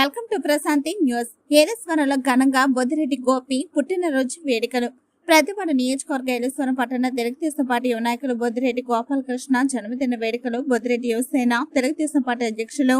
Welcome to Prashanti news. ఏలేశ్వరంలో ఘనంగా బొద్దిరెడ్డి గోపి పుట్టినరోజు వేడుకలు. ప్రతిపాడు నియోజకవర్గ ఏలేశ్వరం పట్టణ తెలుగుదేశం పార్టీ యువనాయకులు బొద్దిరెడ్డి గోపాలకృష్ణ జన్మదిన వేడుకలు బొద్దిరెడ్డి యువసేన తెలుగుదేశం పార్టీ అధ్యక్షులు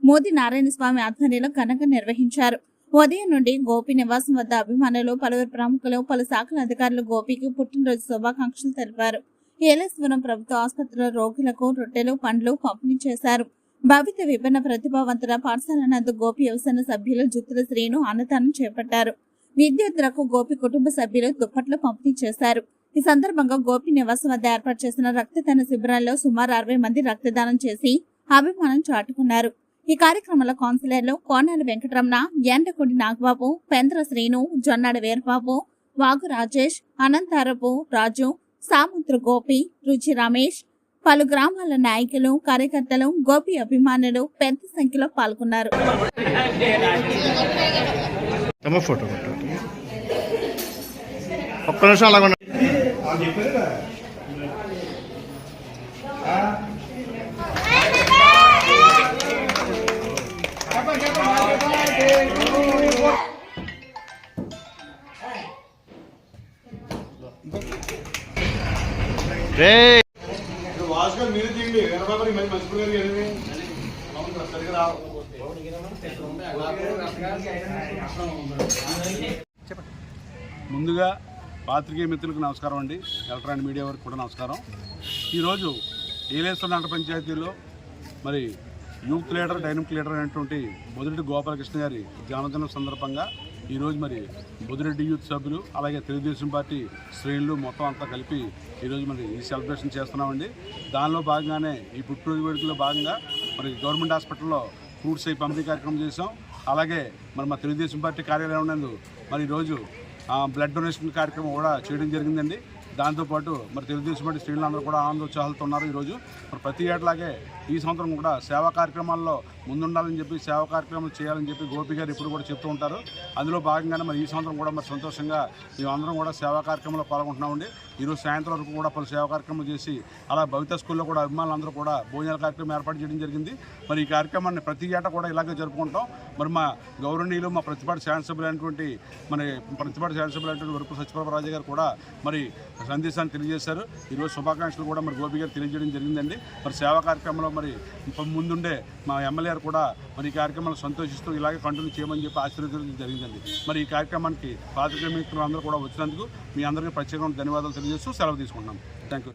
మోదీ నారాయణ స్వామి ఆధ్వర్యంలో ఘనంగా నిర్వహించారు. ఉదయం నుండి గోపి నివాసం వద్ద అభిమానులు, పలువురు ప్రముఖులు, పలు శాఖల అధికారులు గోపికి పుట్టినరోజు శుభాకాంక్షలు తెలిపారు. ఏలేశ్వరం ప్రభుత్వ ఆసుపత్రిలో రోగులకు రొట్టెలు, పండ్లు పంపిణీ చేశారు. భవిత విభిన్న ప్రతిభావంతుల పాఠశాల నందు గోపి యువసేన సభ్యులు జుత్తుల శ్రీను అన్నదానం చేపట్టారు. విద్యార్థులకు గోపి కుటుంబ సభ్యులు దుప్పట్లు పంపిణీ చేశారు. ఈ సందర్భంగా గోపి నివాసం వద్ద ఏర్పాటు చేసిన రక్తదాన శిబిరాల్లో సుమారు 60 మంది రక్తదానం చేసి అభిమానం చాటుకున్నారు. ఈ కార్యక్రమంలో కౌన్సిలర్లు కోనాల వెంకటరమణ, ఎండకొండి నాగబాబు, పెంద్ర శ్రీను, జొన్నాడ వీరబాబు, వాగు రాజేష్, అనంతారపు రాజు, సామంత్రు గోపి, రుచి రమేష్, పలు గ్రామాల నాయకులు, కార్యకర్తలు, గోపి అభిమానులు పెద్ద సంఖ్యలో పాల్గొన్నారు. మీరు తీయండి ముందుగా పాత్రికేయ మిత్రులకు నమస్కారం అండి. ఎలక్ట్రానిక్ మీడియా వారికి కూడా నమస్కారం. ఈరోజు ఏలేశ్వరం నగర పంచాయతీలో మరి యూత్ లీడర్, డైనమిక్ లీడర్ అయినటువంటి బొద్దిరెడ్డి గోపాలకృష్ణ గారి జన్మదినం సందర్భంగా ఈరోజు మరి బొద్దిరెడ్డి యూత్ సభ్యులు, అలాగే తెలుగుదేశం పార్టీ శ్రేణులు మొత్తం అంతా కలిపి ఈరోజు మరి ఈ సెలబ్రేషన్ చేస్తున్నామండి. దానిలో భాగంగానే ఈ పుట్టినరోజు వేడుకలో భాగంగా మరి గవర్నమెంట్ హాస్పిటల్లో ఫ్రూట్స్ అయి పంపిణీ కార్యక్రమం చేసాం. అలాగే మరి మా తెలుగుదేశం పార్టీ కార్యాలయం నందు మరి ఈరోజు బ్లడ్ డొనేషన్ కార్యక్రమం కూడా చేయడం జరిగిందండి. దాంతోపాటు మరి తెలుగుదేశం పార్టీ శ్రేణులు అందరూ కూడా ఆనందోత్సాహాలతో ఉన్నారు. ఈరోజు మరి ప్రతి ఏటలాగే ఈ సంవత్సరం కూడా సేవా కార్యక్రమాల్లో ముందుండాలని చెప్పి, సేవా కార్యక్రమాలు చేయాలని చెప్పి గోపి గారు ఎప్పుడు కూడా చెప్తూ ఉంటారు. అందులో భాగంగానే మరి ఈ సంవత్సరం కూడా మరి సంతోషంగా మేమందరం కూడా సేవా కార్యక్రమంలో పాల్గొంటున్నామండి. ఈరోజు సాయంత్రం వరకు కూడా పలు సేవా కార్యక్రమం చేసి, అలా భవిత స్కూల్లో కూడా అభిమానులందరూ కూడా భోజనాల కార్యక్రమం ఏర్పాటు చేయడం జరిగింది. మరి ఈ కార్యక్రమాన్ని ప్రతి ఏటా కూడా ఇలాగే జరుపుకుంటాం. మరి మా గౌరవనీయులు, మా ప్రతిపాటి శాసనసభ్యులైనటువంటి వరపు సత్యప్రభరాజు గారు కూడా మరి సందేశాన్ని తెలియజేశారు. ఈరోజు శుభాకాంక్షలు కూడా మరి గోపి గారు తెలియజేయడం జరిగిందండి. మరి సేవా కార్యక్రమంలో మరి ముందుండే మా ఎమ్మెల్యే కూడా మరి ఈ కార్యక్రమాలు సంతోషిస్తూ ఇలాగే కంటిన్యూ చేయమని చెప్పి ఆశీర్వదించడం జరిగిందండి. మరి ఈ కార్యక్రమానికి పాత్రికేయ మిత్రులు అందరూ కూడా వచ్చినందుకు మీ అందరికీ ప్రత్యేకంగా ధన్యవాదాలు తెలియజేస్తూ సెలవు తీసుకుంటున్నాం. Thank you.